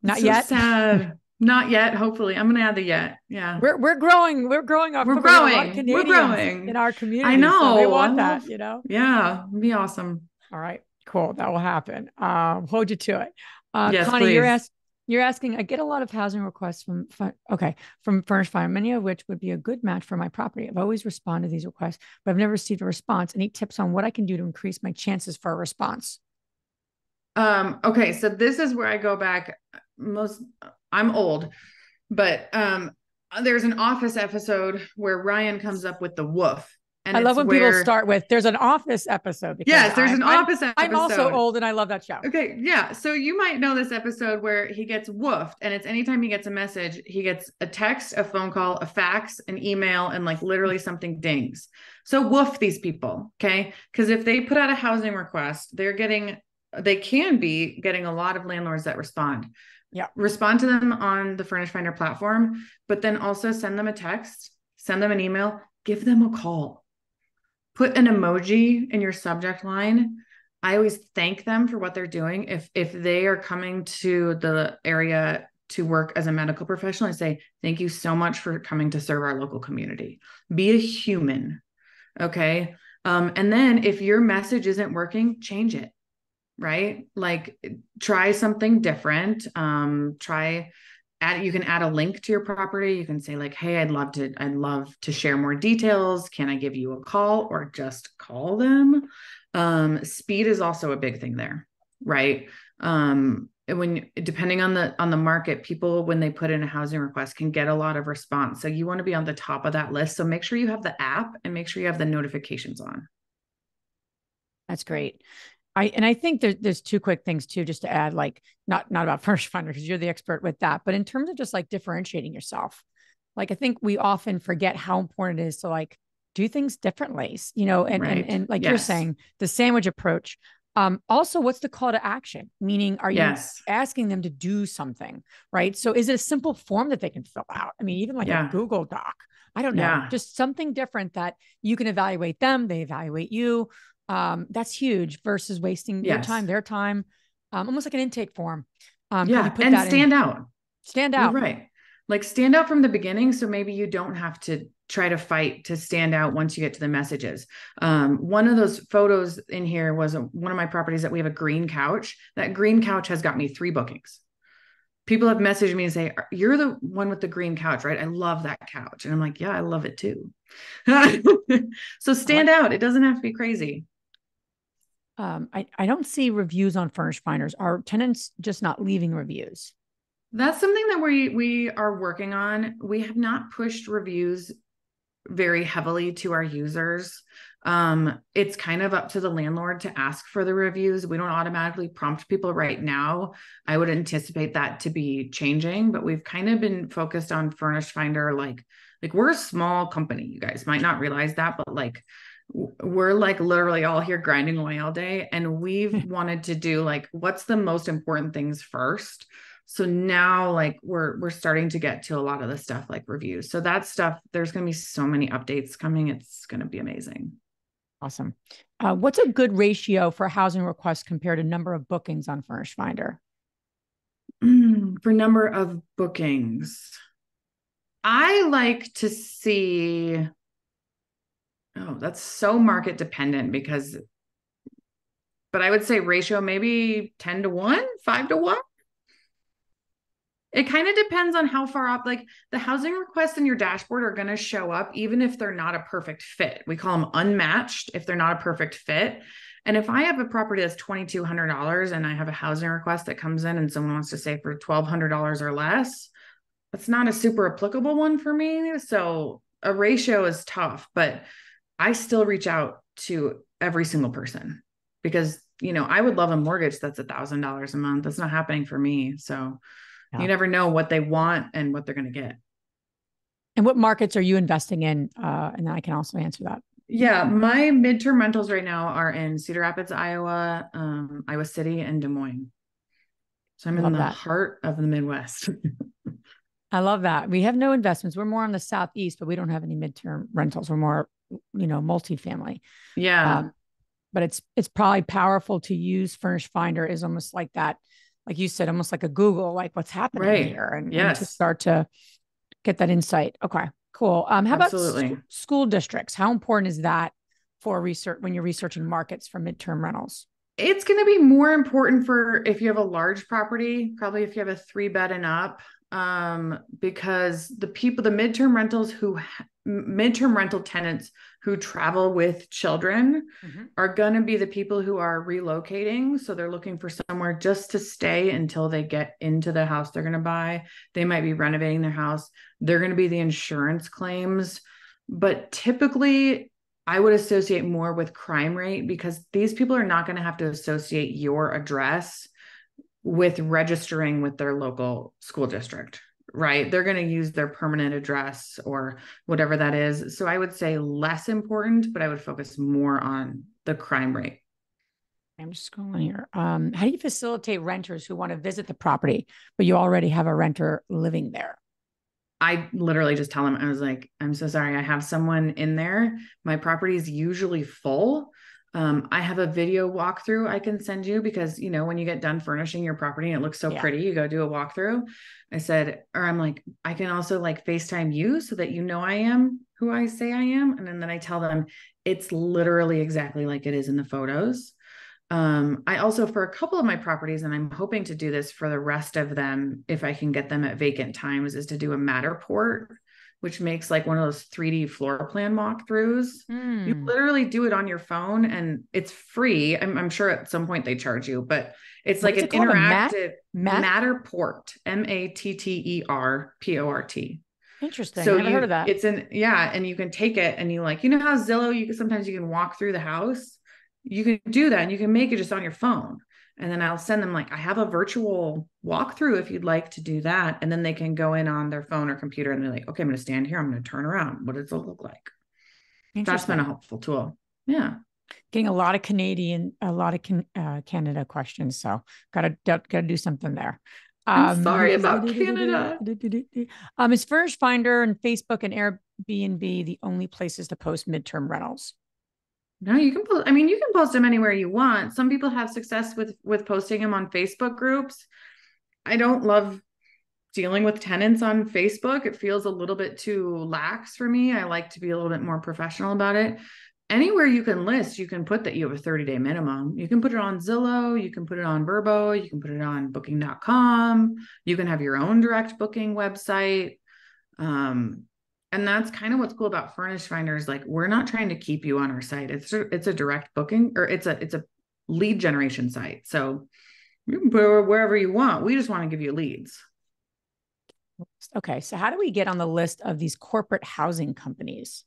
not so yet. Sad. Not yet. Hopefully, I'm going to add the yet. Yeah, we're growing. We're growing. We're growing. We're growing in our community. I know. So they want that. Yeah, it'd be awesome. All right, cool. That will happen. Hold you to it. Yes, Connie, please. You're asking, I get a lot of housing requests from Furnished Finder, many of which would be a good match for my property. I've always responded to these requests, but I've never received a response. Any tips on what I can do to increase my chances for a response? Okay, so this is where I go back. I'm old, but there's an Office episode where Ryan comes up with the woof. And I love when people start with, there's an Office episode. Yes, there's an Office episode. I'm also old and I love that show. Okay, yeah. So you might know this episode where he gets woofed, and it's anytime he gets a message, he gets a text, a phone call, a fax, an email, and like literally something dings. So woof these people, okay? Because if they put out a housing request, they can be getting a lot of landlords that respond. Yeah. Respond to them on the Furnished Finder platform, but then also send them a text, send them an email, give them a call. Put an emoji in your subject line. I always thank them for what they're doing. If they are coming to the area to work as a medical professional, I say, thank you so much for coming to serve our local community. Be a human. Okay. And then if your message isn't working, change it, right? Like try something different. You can add a link to your property. You can say like, hey, I'd love to share more details. Can I give you a call or just call them? Speed is also a big thing there, right? Depending on the market, people, when they put in a housing request, can get a lot of response. So you want to be on the top of that list. So make sure you have the app and make sure you have the notifications on. That's great. I think there's two quick things too, just to add, like not about Furnished Finder because you're the expert with that, but in terms of just like differentiating yourself, like I think we often forget how important it is to like do things differently, and like you're saying, the sandwich approach. Also, what's the call to action? Meaning, are you asking them to do something, right? So is it a simple form that they can fill out? I mean, even like a Google Doc, I don't know, just something different that you can evaluate them, they evaluate you. That's huge versus wasting your time, their time, almost like an intake form. And stand out. Stand out. You're right. Like stand out from the beginning. So maybe you don't have to try to fight to stand out once you get to the messages. One of those photos in here was one of my properties that we have a green couch. That green couch has got me 3 bookings. People have messaged me and say, you're the one with the green couch, right? I love that couch. And I'm like, yeah, I love it too. So stand out. It doesn't have to be crazy. I don't see reviews on Furnished Finders. Are tenants just not leaving reviews? That's something that we are working on. We have not pushed reviews very heavily to our users. It's kind of up to the landlord to ask for the reviews. We don't automatically prompt people right now. I would anticipate that to be changing, but we've kind of been focused on Furnished Finder. Like we're a small company. You guys might not realize that, but like we're like literally all here grinding away all day. And we've wanted to do like, what's the most important things first? So now like we're starting to get to a lot of the stuff like reviews. So that stuff, there's going to be so many updates coming. It's going to be amazing. Awesome. What's a good ratio for housing requests compared to number of bookings on Furnished Finder? For number of bookings, I like to see, oh, that's so market dependent because, but I would say ratio maybe 10 to 1, 5 to 1. It kind of depends on how far up, like the housing requests in your dashboard are going to show up, even if they're not a perfect fit. We call them unmatched if they're not a perfect fit. And if I have a property that's $2,200 and I have a housing request that comes in and someone wants to say for $1,200 or less, that's not a super applicable one for me. So a ratio is tough, but I still reach out to every single person because, I would love a mortgage that's $1,000 a month. That's not happening for me. So you never know what they want and what they're going to get. And what markets are you investing in? And then I can also answer that. Yeah, my midterm rentals right now are in Cedar Rapids, Iowa, Iowa City, and Des Moines. So I'm in the heart of the Midwest. I love that. We have no investments. We're more on the Southeast, but we don't have any midterm rentals. We're more, multifamily. Yeah. But it's probably powerful to use Furnished Finder is almost like that. Like you said, almost like a Google, like what's happening here and to start to get that insight. Okay, cool. How Absolutely. about school districts? How important is that for research when you're researching markets for midterm rentals? It's going to be more important for if you have a large property, probably if you have a 3-bed and up, because the midterm rental tenants who travel with children are going to be the people who are relocating. So they're looking for somewhere just to stay until they get into the house they're going to buy. They might be renovating their house. They're going to be the insurance claims. But typically, I would associate more with crime rate because these people are not going to have to associate your address with registering with their local school district, right? They're going to use their permanent address or whatever that is. So I would say less important, but I would focus more on the crime rate. I'm just scrolling here. How do you facilitate renters who want to visit the property, but you already have a renter living there? I literally just tell them, I was like, I'm so sorry. I have someone in there. My property is usually full. I have a video walkthrough I can send you because, when you get done furnishing your property and it looks so pretty, you go do a walkthrough. I'm like, I can also like FaceTime you so that I am who I say I am. And then I tell them it's literally exactly like it is in the photos. I also, for a couple of my properties, and I'm hoping to do this for the rest of them, if I can get them at vacant times, is to do a Matterport, which makes like one of those 3D floor plan walkthroughs. You literally do it on your phone and it's free. I'm sure at some point they charge you, but it's like an interactive Matterport, Matterport. Interesting. So I never heard of that. And you can take it and you how Zillow, sometimes you can walk through the house. You can do that and you can make it just on your phone. And then I'll send them I have a virtual walkthrough if you'd like to do that. And then they can go in on their phone or computer and they're like, okay, I'm going to stand here. I'm going to turn around. What does it look like? That's been a helpful tool. Yeah. Getting a lot of Canada questions. So gotta do something there. I'm sorry about Canada. Is Furnished Finder and Facebook and Airbnb the only places to post midterm rentals? No, you can post. You can post them anywhere you want. Some people have success with posting them on Facebook groups. I don't love dealing with tenants on Facebook. It feels a little bit too lax for me. I like to be a little bit more professional about it. Anywhere you can list, you can put that you have a 30-day minimum. You can put it on Zillow, you can put it on Vrbo, you can put it on booking.com. You can have your own direct booking website. And that's kind of what's cool about Furnished Finder is we're not trying to keep you on our site. It's a direct booking or it's a lead generation site. So you can put it wherever you want. We just want to give you leads. Okay. So how do we get on the list of these corporate housing companies?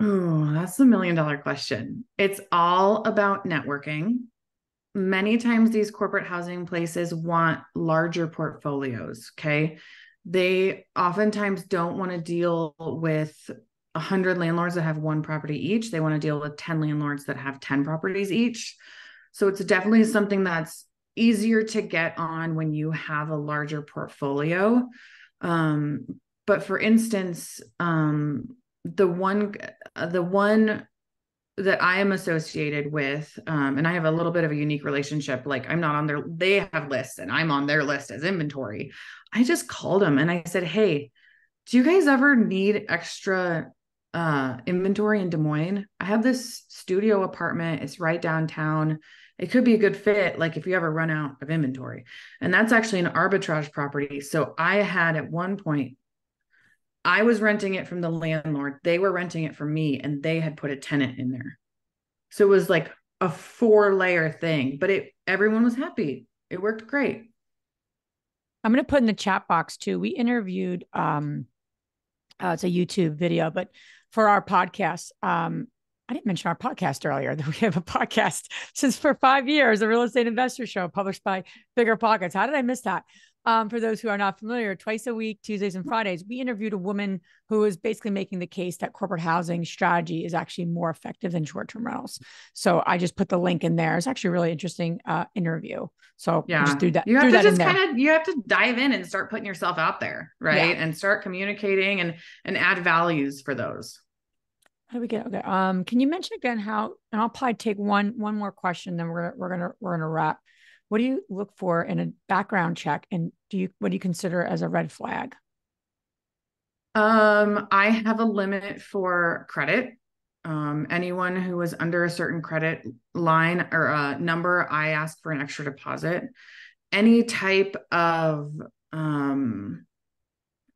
Oh, that's the $1 million question. It's all about networking. Many times these corporate housing places want larger portfolios. Okay. They oftentimes don't want to deal with 100 landlords that have one property each. They want to deal with 10 landlords that have 10 properties each. So it's definitely something that's easier to get on when you have a larger portfolio. But for instance, the one that I am associated with, and I have a little bit of a unique relationship. Like I'm not on their, they have lists and I'm on their list as inventory. I just called them and I said, hey, do you guys ever need extra inventory in Des Moines? I have this studio apartment. It's right downtown. It could be a good fit, like if you ever run out of inventory. And that's actually an arbitrage property. So I had at one point, I was renting it from the landlord. They were renting it from me and they had put a tenant in there. So it was like a 4-layer thing, but everyone was happy. It worked great. I'm going to put in the chat box too. We interviewed, it's a YouTube video, but for our podcast, I didn't mention our podcast earlier that we have a podcast since for 5 years, the Real Estate Investor Show published by Bigger Pockets. How did I miss that? For those who are not familiar, twice a week, Tuesdays and Fridays, we interviewed a woman who is basically making the case that corporate housing strategy is actually more effective than short-term rentals. So I just put the link in there. It's actually a really interesting interview. So yeah, I just threw that, you have to just kind of, you have to dive in and start putting yourself out there, right? Yeah. And start communicating and add values for those. How do we get, okay. Can you mention again how, and I'll probably take one more question, then we're gonna wrap. What do you look for in a background check? And what do you consider as a red flag? I have a limit for credit. Anyone who is under a certain credit line or a number, I ask for an extra deposit. Any type of,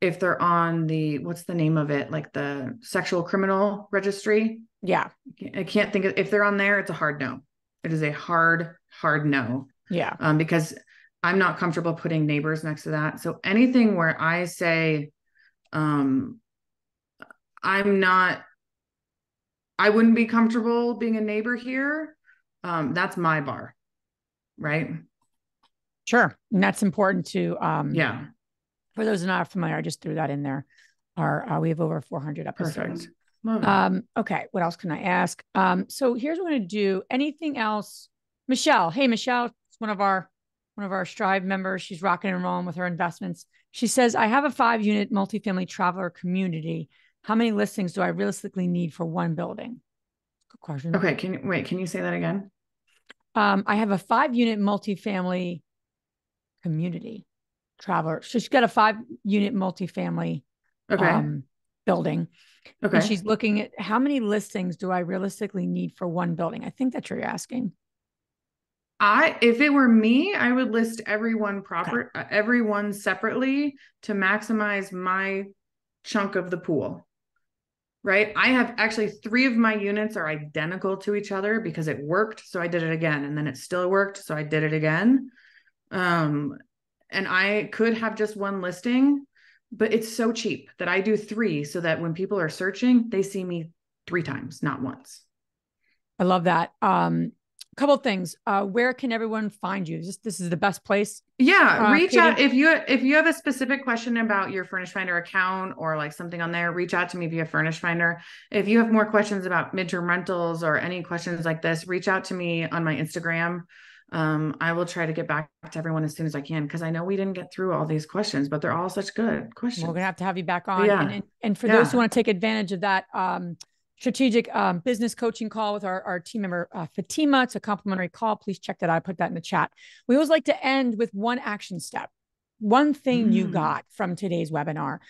if they're on what's the name of it? Like the sexual criminal registry. Yeah. I can't think of, if they're on there, it's a hard no. It is a hard no. Yeah. Because I'm not comfortable putting neighbors next to that. So anything where I say, I wouldn't be comfortable being a neighbor here. That's my bar. Right. Sure. And that's important to, yeah. For those who are not familiar, I just threw that in there. We have over 400 episodes. Perfect. Okay. What else can I ask? So here's what I'm going to do. Anything else? Michelle. Hey, Michelle, it's one of our Strive members. She's rocking and rolling with her investments. She says, I have a 5-unit multifamily traveler community. How many listings do I realistically need for one building? Good question. Okay. Can you say that again? I have a 5-unit multifamily community traveler. So she's got a 5-unit multifamily building. Okay. And she's looking at how many listings do I realistically need for one building? I think that's what you're asking. If it were me, I would list everyone everyone separately to maximize my chunk of the pool. Right. I have actually 3 of my units are identical to each other because it worked. So I did it again, and then it still worked. So I did it again. And I could have just one listing, but it's so cheap that I do 3 so that when people are searching, they see me 3 times, not once. I love that. Couple of things. Where can everyone find you? This is the best place. Yeah. Reach out. If you have a specific question about your Furnished Finder account or like something on there, reach out to me via Furnished Finder. If you have more questions about midterm rentals or any questions like this, reach out to me on my Instagram. I will try to get back to everyone as soon as I can, because I know we didn't get through all these questions, but they're all such good questions. We're going to have you back on. Yeah. And for those who want to take advantage of that strategic business coaching call with our team member, Fatima, it's a complimentary call. Please check that out. I put that in the chat. We always like to end with one action step, one thing you got from today's webinar.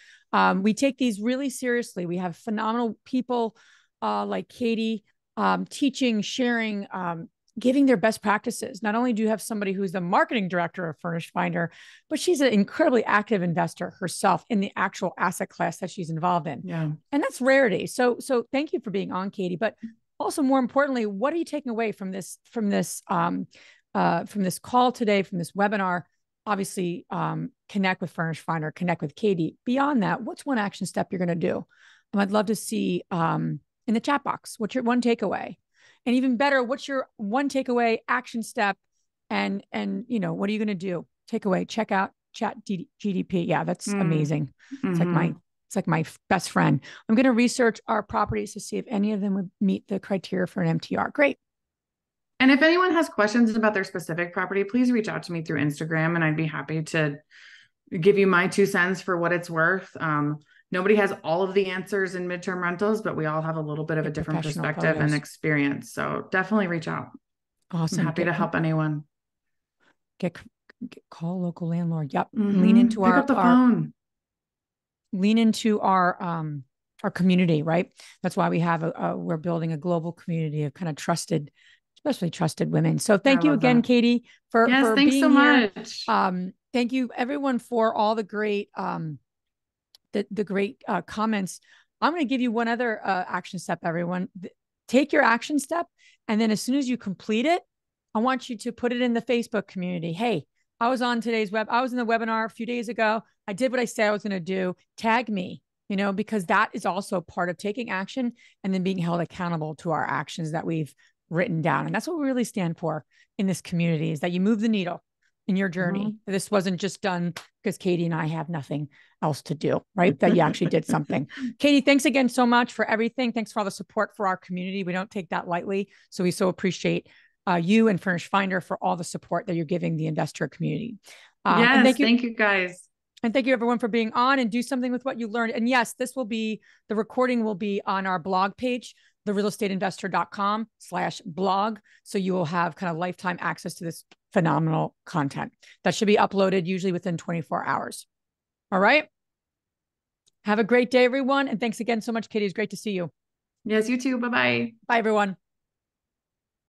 We take these really seriously. We have phenomenal people like Katie teaching, sharing, giving their best practices. Not only do you have somebody who's the marketing director of Furnished Finder, but she's an incredibly active investor herself in the actual asset class that she's involved in. Yeah. And that's rarity. So thank you for being on, Katie. But also more importantly, what are you taking away from this call today, from this webinar? Obviously, connect with Furnished Finder, connect with Katie. Beyond that, what's one action step you're going to do? I'd love to see in the chat box, what's your one takeaway? And even better, what's your one takeaway action step? And what are you going to do? Takeaway, check out Chat GDP. Yeah, that's amazing. It's like my best friend. I'm going to research our properties to see if any of them would meet the criteria for an MTR. Great. And if anyone has questions about their specific property, please reach out to me through Instagram and I'd be happy to give you my 2 cents for what it's worth. Nobody has all of the answers in midterm rentals, but we all have a little bit of a different perspective and experience. So definitely reach out. Awesome. I'm happy to help anyone. Call local landlord. Yep. Mm-hmm. Lean into Pick up the phone. Lean into our community, right? That's why we have we're building a global community of kind of trusted, especially trusted women. So thank you again, Katie, for thanks being so here. much. Thank you everyone for all the great the great comments. I'm going to give you one other action step, everyone. Take your action step, and then as soon as you complete it, I want you to put it in the Facebook community. Hey, I was in the webinar a few days ago. I did what I said I was going to do. Tag me, because that is also part of taking action and then being held accountable to our actions that we've written down. And that's what we really stand for in this community, is that you move the needle in your journey. Mm-hmm. This wasn't just done because Katie and I have nothing else to do, right? That you actually did something. Katie, thanks again so much for everything. Thanks for all the support for our community. We don't take that lightly. So we so appreciate you and Furnished Finder for all the support that you're giving the investor community. Yes, thank you guys. And thank you everyone for being on, and do something with what you learned. And yes, the recording will be on our blog page, therealestateinvestor.com/blog. So you will have kind of lifetime access to this phenomenal content that should be uploaded usually within 24 hours. All right. Have a great day, everyone. And thanks again so much, Katie. It's great to see you. Yes, you too. Bye-bye. Bye, everyone.